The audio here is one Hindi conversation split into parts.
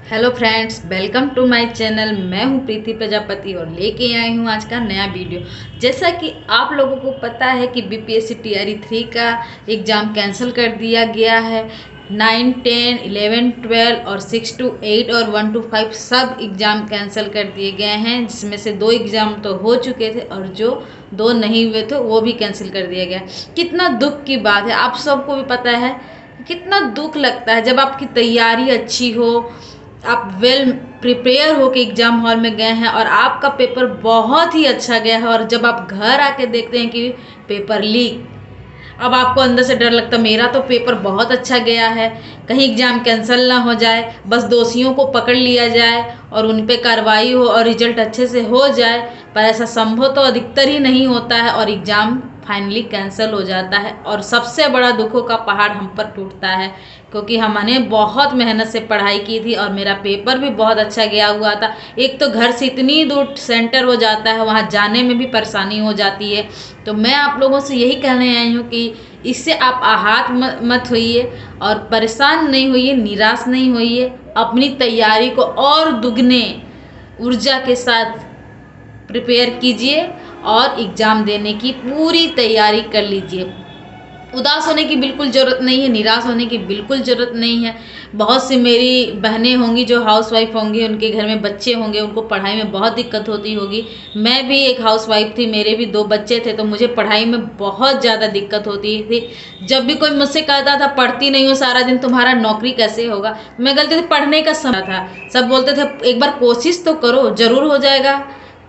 Hello friends, welcome to my channel. मैं हूं प्रीति प्रजापति और लेके आई हूं आज का नया वीडियो। जैसा कि आप लोगों को पता है कि बीपीएससी टीआरई 3 का एग्ज़ाम कैंसिल कर दिया गया है। 9, 10, 11, 12 और 6 to 8 और 1 to 5 सब एग्ज़ाम कैंसिल कर दिए गए हैं, जिसमें से 2 एग्ज़ाम तो हो चुके थे और जो 2 नहीं हुए थे वो भी कैंसिल कर दिया गया। कितना दुख की बात है, आप सबको भी पता है कितना दुख लगता है जब आपकी तैयारी अच्छी हो, आप वेल प्रिपेयर हो के एग्ज़ाम हॉल में गए हैं और आपका पेपर बहुत ही अच्छा गया है, और जब आप घर आके देखते हैं कि पेपर लीक, अब आपको अंदर से डर लगता है मेरा तो पेपर बहुत अच्छा गया है, कहीं एग्ज़ाम कैंसिल ना हो जाए, बस दोषियों को पकड़ लिया जाए और उन पे कार्रवाई हो और रिजल्ट अच्छे से हो जाए। पर ऐसा संभव तो अधिकतर ही नहीं होता है और एग्ज़ाम फाइनली कैंसिल हो जाता है और सबसे बड़ा दुखों का पहाड़ हम पर टूटता है, क्योंकि हमने बहुत मेहनत से पढ़ाई की थी और मेरा पेपर भी बहुत अच्छा गया हुआ था। एक तो घर से इतनी दूर सेंटर हो जाता है, वहाँ जाने में भी परेशानी हो जाती है। तो मैं आप लोगों से यही कहने आई हूँ कि इससे आप आहत मत होइए और परेशान नहीं होइए, निराश नहीं होइए। अपनी तैयारी को और दुगने ऊर्जा के साथ प्रिपेयर कीजिए और एग्ज़ाम देने की पूरी तैयारी कर लीजिए। उदास होने की बिल्कुल ज़रूरत नहीं है, निराश होने की बिल्कुल ज़रूरत नहीं है। बहुत सी मेरी बहनें होंगी जो हाउसवाइफ होंगी, उनके घर में बच्चे होंगे, उनको पढ़ाई में बहुत दिक्कत होती होगी। मैं भी एक हाउसवाइफ थी, मेरे भी 2 बच्चे थे, तो मुझे पढ़ाई में बहुत ज़्यादा दिक्कत होती थी। जब भी कोई मुझसे कहता था पढ़ती नहीं हो सारा दिन, तुम्हारा नौकरी कैसे होगा, मैं कहती थी पढ़ने का समय था। सब बोलते थे एक बार कोशिश तो करो, ज़रूर हो जाएगा।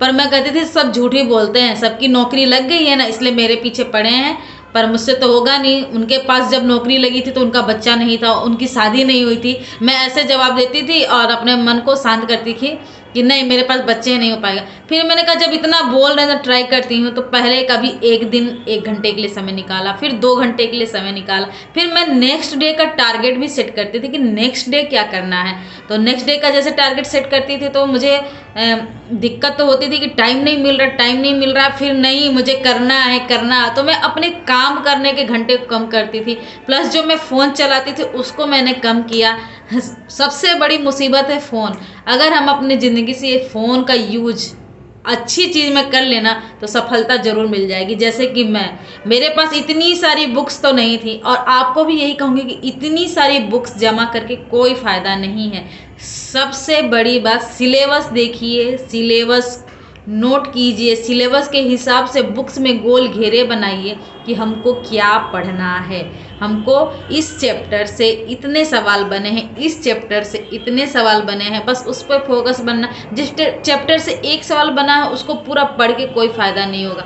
पर मैं कहती थी सब झूठ ही बोलते हैं, सबकी नौकरी लग गई है ना, इसलिए मेरे पीछे पड़े हैं, पर मुझसे तो होगा नहीं। उनके पास जब नौकरी लगी थी तो उनका बच्चा नहीं था, उनकी शादी नहीं हुई थी। मैं ऐसे जवाब देती थी और अपने मन को शांत करती थी कि नहीं, मेरे पास बच्चे नहीं हो पाएगा। फिर मैंने कहा जब इतना बोल रहे हैं ट्राई करती हूँ, तो पहले कभी एक दिन 1 घंटे के लिए समय निकाला, फिर 2 घंटे के लिए समय निकाला, फिर मैं नेक्स्ट डे का टारगेट भी सेट करती थी कि नेक्स्ट डे क्या करना है। तो नेक्स्ट डे का जैसे टारगेट सेट करती थी तो मुझे दिक्कत तो होती थी कि टाइम नहीं मिल रहा, फिर नहीं मुझे करना, तो मैं अपने काम करने के घंटे कम करती थी, प्लस जो मैं फ़ोन चलाती थी उसको मैंने कम किया। सबसे बड़ी मुसीबत है फ़ोन। अगर हम अपनी ज़िंदगी से ये फ़ोन का यूज अच्छी चीज़ में कर लेना तो सफलता ज़रूर मिल जाएगी। जैसे कि मेरे पास इतनी सारी बुक्स तो नहीं थी, और आपको भी यही कहूँगी कि इतनी सारी बुक्स जमा करके कोई फ़ायदा नहीं है। सबसे बड़ी बात, सिलेबस देखिए, सिलेबस नोट कीजिए, सिलेबस के हिसाब से बुक्स में गोल घेरे बनाइए कि हमको क्या पढ़ना है। हमको इस चैप्टर से इतने सवाल बने हैं, इस चैप्टर से इतने सवाल बने हैं, बस उस पर फोकस बनना। जिस चैप्टर से एक सवाल बना है उसको पूरा पढ़ के कोई फ़ायदा नहीं होगा।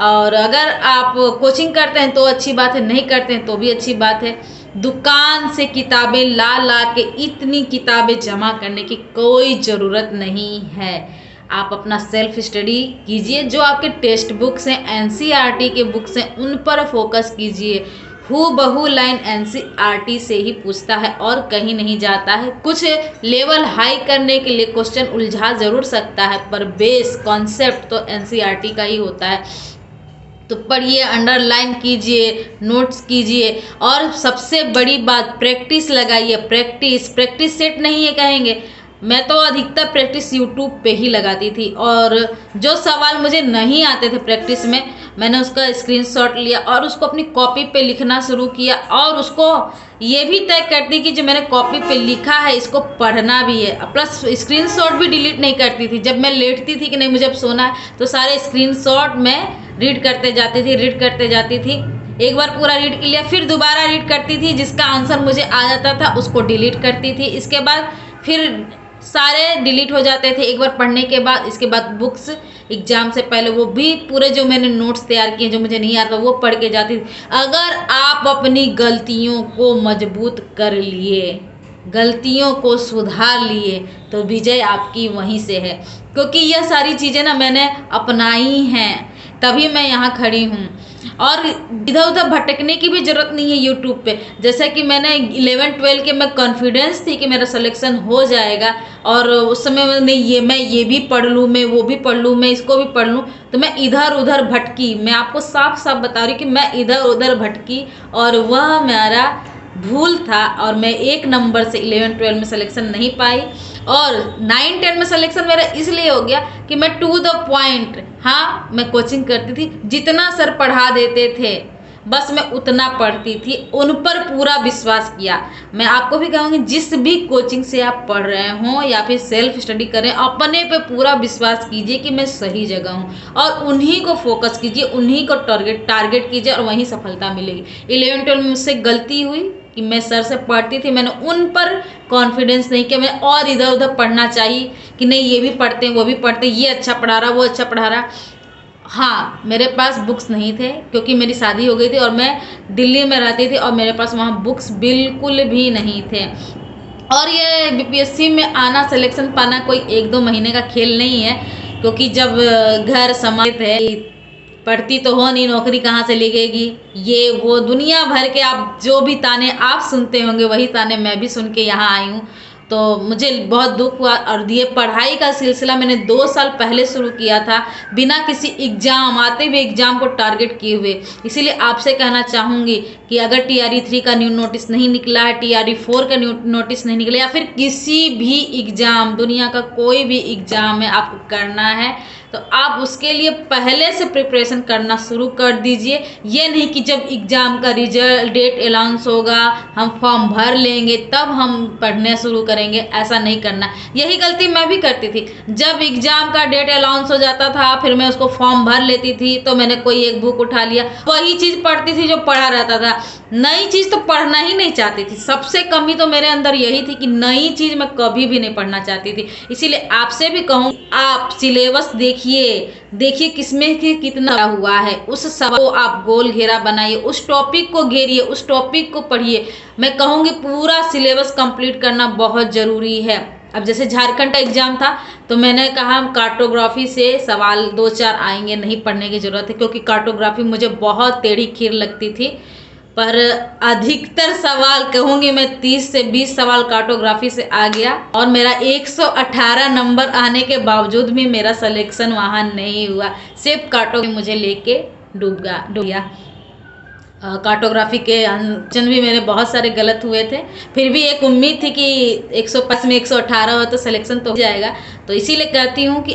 और अगर आप कोचिंग करते हैं तो अच्छी बात है, नहीं करते हैं तो भी अच्छी बात है। दुकान से किताबें ला ला के इतनी किताबें जमा करने की कोई ज़रूरत नहीं है। आप अपना सेल्फ स्टडी कीजिए, जो आपके टेक्स्ट बुक्स हैं, एनसीईआरटी के बुक्स हैं, उन पर फोकस कीजिए। हूबहू लाइन एनसीईआरटी से ही पूछता है और कहीं नहीं जाता है। कुछ लेवल हाई करने के लिए क्वेश्चन उलझा ज़रूर सकता है, पर बेस कॉन्सेप्ट तो एनसीईआरटी का ही होता है। तो पढ़िए, अंडरलाइन कीजिए, नोट्स कीजिए, और सबसे बड़ी बात प्रैक्टिस लगाइए। प्रैक्टिस सेट नहीं है कहेंगे, मैं तो अधिकतर प्रैक्टिस यूट्यूब पे ही लगाती थी, और जो सवाल मुझे नहीं आते थे प्रैक्टिस में, मैंने उसका स्क्रीनशॉट लिया और उसको अपनी कॉपी पे लिखना शुरू किया, और उसको ये भी तय करती कि जो मैंने कॉपी पे लिखा है इसको पढ़ना भी है। प्लस स्क्रीनशॉट भी डिलीट नहीं करती थी। जब मैं लेटती थी कि नहीं मुझे अब सोना है, तो सारे स्क्रीनशॉट मैं रीड करते जाती थी। एक बार पूरा रीड कर लिया, फिर दोबारा रीड करती थी, जिसका आंसर मुझे आ जाता था उसको डिलीट करती थी। इसके बाद फिर सारे डिलीट हो जाते थे एक बार पढ़ने के बाद। इसके बाद बुक्स एग्जाम से पहले वो भी पूरे जो मैंने नोट्स तैयार किए, जो मुझे नहीं आता वो पढ़ के जाती थी। अगर आप अपनी गलतियों को मजबूत कर लिए, गलतियों को सुधार लिए, तो विजय आपकी वहीं से है। क्योंकि यह सारी चीज़ें ना मैंने अपनाई हैं, तभी मैं यहाँ खड़ी हूँ। और इधर उधर भटकने की भी ज़रूरत नहीं है यूट्यूब पे। जैसे कि मैंने 11-12 के मैं कॉन्फिडेंस थी कि मेरा सिलेक्शन हो जाएगा, और उस समय मैं ये भी पढ़ लूँ, मैं वो भी पढ़ लूँ, मैं इसको भी पढ़ लूँ, तो मैं इधर उधर भटकी। मैं आपको साफ साफ बता रही हूँ कि मैं इधर उधर भटकी, और वह मेरा भूल था और मैं 1 नंबर से 11-12 में सिलेक्शन नहीं पाई। और 9-10 में सिलेक्शन मेरा इसलिए हो गया कि मैं टू द पॉइंट, हाँ मैं कोचिंग करती थी, जितना सर पढ़ा देते थे बस मैं उतना पढ़ती थी, उन पर पूरा विश्वास किया। मैं आपको भी कहूँगी, जिस भी कोचिंग से आप पढ़ रहे हों या फिर सेल्फ स्टडी करें, अपने पे पूरा विश्वास कीजिए कि मैं सही जगह हूँ और उन्हीं को फोकस कीजिए, उन्हीं को टारगेट कीजिए और वहीं सफलता मिलेगी। 11-12 में मुझसे गलती हुई कि मैं सर से पढ़ती थी, मैंने उन पर कॉन्फिडेंस नहीं किया, मैं और इधर उधर पढ़ना चाहिए कि नहीं ये भी पढ़ते हैं वो भी पढ़ते हैं, ये अच्छा पढ़ा रहा वो अच्छा पढ़ा रहा। हाँ, मेरे पास बुक्स नहीं थे क्योंकि मेरी शादी हो गई थी और मैं दिल्ली में रहती थी और मेरे पास वहाँ बुक्स बिल्कुल भी नहीं थे। और ये बीपीएससी में आना, सिलेक्शन पाना कोई 1-2 महीने का खेल नहीं है, क्योंकि जब घर समाज है, पढ़ती तो हो नहीं, नौकरी कहाँ से लगेगी, ये वो दुनिया भर के आप जो भी ताने आप सुनते होंगे वही ताने मैं भी सुन के यहाँ आई हूँ। तो मुझे बहुत दुख हुआ। और ये पढ़ाई का सिलसिला मैंने 2 साल पहले शुरू किया था, बिना किसी एग्ज़ाम, आते हुए एग्ज़ाम को टारगेट किए हुए। इसीलिए आपसे कहना चाहूँगी कि अगर TRE 3 का न्यू नोटिस नहीं निकला है, TRE 4 का न्यू नोटिस नहीं निकला, या फिर किसी भी एग्ज़ाम, दुनिया का कोई भी एग्ज़ाम है आपको करना है, तो आप उसके लिए पहले से प्रिपरेशन करना शुरू कर दीजिए। ये नहीं कि जब एग्ज़ाम का रिजल्ट डेट अनाउंस होगा, हम फॉर्म भर लेंगे तब हम पढ़ने शुरू करेंगे, ऐसा नहीं करना। यही गलती मैं भी करती थी, जब एग्ज़ाम का डेट अनाउंस हो जाता था फिर मैं उसको फॉर्म भर लेती थी, तो मैंने कोई एक बुक उठा लिया, वही चीज़ पढ़ती थी जो पढ़ा रहता था, नई चीज़ तो पढ़ना ही नहीं चाहती थी। सबसे कमी तो मेरे अंदर यही थी कि नई चीज़ मैं कभी भी नहीं पढ़ना चाहती थी। इसीलिए आपसे भी कहूँ, आप सिलेबस देखिए किसमें कितना हुआ है, उस सवाल को आप गोल घेरा बनाइए, उस टॉपिक को घेरिए, उस टॉपिक को पढ़िए। मैं कहूँगी पूरा सिलेबस कंप्लीट करना बहुत ज़रूरी है। अब जैसे झारखंड का एग्जाम था तो मैंने कहा कार्टोग्राफी से सवाल 2-4 आएंगे, नहीं पढ़ने की ज़रूरत है, क्योंकि कार्टोग्राफी मुझे बहुत टेढ़ी खीर लगती थी। पर अधिकतर सवाल कहूँगी मैं 30 से 20 सवाल कार्टोग्राफी से आ गया और मेरा 118 नंबर आने के बावजूद भी मेरा सिलेक्शन वहाँ नहीं हुआ, सिर्फ कार्टोग्राफी मुझे लेके डूब गया। कार्टोग्राफी के क्वेश्चन भी मेरे बहुत सारे गलत हुए थे, फिर भी एक उम्मीद थी कि 105 में 118 हो तो सिलेक्शन तो हो जाएगा। तो इसीलिए कहती हूँ कि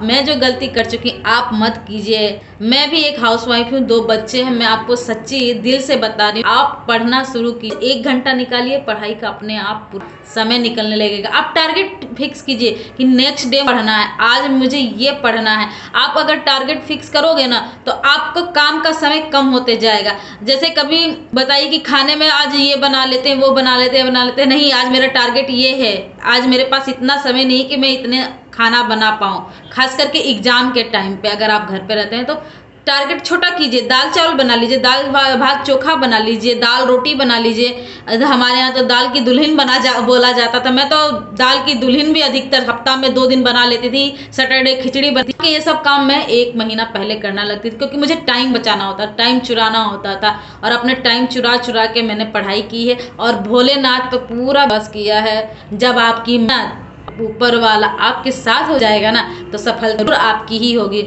मैं जो गलती कर चुकी आप मत कीजिए। मैं भी एक हाउसवाइफ हूँ, 2 बच्चे हैं, मैं आपको सच्ची दिल से बता रही हूँ, आप पढ़ना शुरू कीजिए, 1 घंटा निकालिए, पढ़ाई का अपने आप समय निकलने लगेगा। आप टारगेट फिक्स कीजिए कि नेक्स्ट डे पढ़ना है, आज मुझे ये पढ़ना है। आप अगर टारगेट फिक्स करोगे ना तो आपको काम का समय कम होते जाएगा। जैसे कभी बताइए कि खाने में आज ये बना लेते हैं, वो बना लेते हैं, नहीं आज मेरा टारगेट ये है, आज मेरे पास इतना समय नहीं कि मैं इतने खाना बना पाऊँ। खास करके एग्जाम के टाइम पे अगर आप घर पे रहते हैं तो टारगेट छोटा कीजिए, दाल चावल बना लीजिए, दाल भात चोखा बना लीजिए, दाल रोटी बना लीजिए। हमारे यहाँ तो दाल की दुल्हन बोला जाता था, मैं तो दाल की दुल्हन भी अधिकतर हफ्ता में 2 दिन बना लेती थी, सैटरडे खिचड़ी बनती थी। ये सब काम मैं 1 महीना पहले करना लगती थी, क्योंकि मुझे टाइम बचाना होता, टाइम चुराना होता था, और अपने टाइम चुरा के मैंने पढ़ाई की है और भोलेनाथ तो पूरा बस किया है। जब आपकी ऊपर वाला आपके साथ हो जाएगा ना तो सफलता जरूर आपकी ही होगी।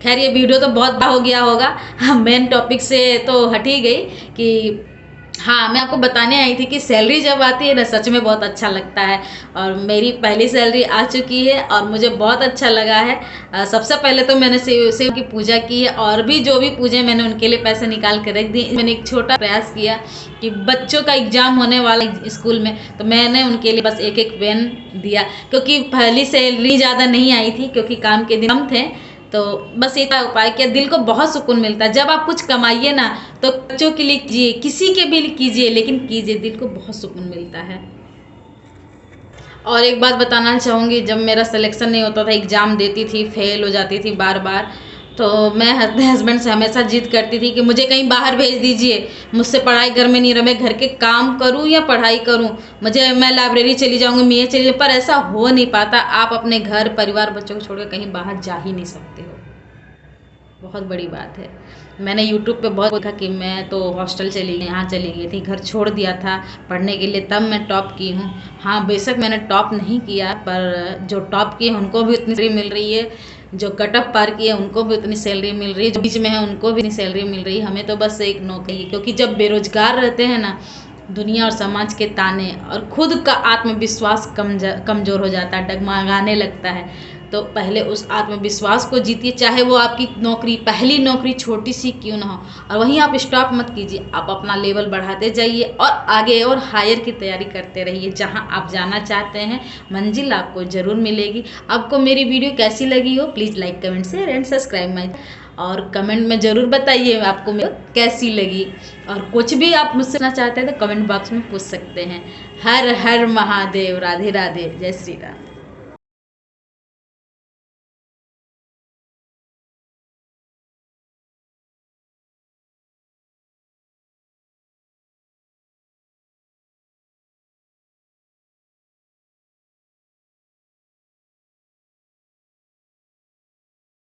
खैर ये वीडियो तो बहुत हो गया होगा, मेन टॉपिक से तो हट ही गई कि हाँ मैं आपको बताने आई थी कि सैलरी जब आती है ना सच में बहुत अच्छा लगता है। और मेरी पहली सैलरी आ चुकी है और मुझे बहुत अच्छा लगा है। सबसे पहले तो मैंने शिव की पूजा की है, और भी जो भी पूजे मैंने उनके लिए पैसे निकाल कर रख दी। मैंने एक छोटा प्रयास किया कि बच्चों का एग्जाम होने वाला स्कूल में, तो मैंने उनके लिए बस एक पेन दिया, क्योंकि पहली सैलरी ज़्यादा नहीं आई थी क्योंकि काम के दिन कम थे। तो बस इतना उपाय किया, दिल को बहुत सुकून मिलता है। जब आप कुछ कमाइए ना तो बच्चों के लिए कीजिए, किसी के भी लिए कीजिए, लेकिन कीजिए, दिल को बहुत सुकून मिलता है। और एक बात बताना चाहूँगी, जब मेरा सिलेक्शन नहीं होता था, एग्ज़ाम देती थी, फेल हो जाती थी बार बार, तो मैं अपने हस्बैंड से हमेशा जिद करती थी कि मुझे कहीं बाहर भेज दीजिए, मुझसे पढ़ाई घर में नहीं रहा, मैं घर के काम करूं या पढ़ाई करूं, मैं लाइब्रेरी चली जाऊंगी, मैं चली जाऊँ, पर ऐसा हो नहीं पाता। आप अपने घर परिवार बच्चों को छोड़कर कहीं बाहर जा ही नहीं सकते हो, बहुत बड़ी बात है। मैंने YouTube पे बहुत देखा कि मैं तो हॉस्टल चली गई, यहाँ चली गई थी, घर छोड़ दिया था पढ़ने के लिए, तब मैं टॉप की हूँ। हाँ बेशक मैंने टॉप नहीं किया, पर जो टॉप किए उनको भी उतनी सैलरी मिल रही है, जो कटअप पार किए उनको भी उतनी सैलरी मिल रही है, जो बीच में है उनको भी उतनी सैलरी मिल रही है। हमें तो बस एक नौकरी, क्योंकि जब बेरोजगार रहते हैं ना दुनिया और समाज के ताने और खुद का आत्मविश्वास कमजोर हो जाता है, डगमगाने लगता है। तो पहले उस आत्मविश्वास को जीतिए, चाहे वो आपकी नौकरी, पहली नौकरी छोटी सी क्यों ना हो, और वहीं आप स्टॉप मत कीजिए। आप अपना लेवल बढ़ाते जाइए और आगे और हायर की तैयारी करते रहिए। जहां आप जाना चाहते हैं मंजिल आपको ज़रूर मिलेगी। आपको मेरी वीडियो कैसी लगी हो please like, comment, share and subscribe my, और कमेंट में ज़रूर बताइए आपको मेरी कैसी लगी। और कुछ भी आप मुझसे पूछना चाहते हैं तो कमेंट बॉक्स में पूछ सकते हैं। हर हर महादेव, राधे राधे, जय श्री राम।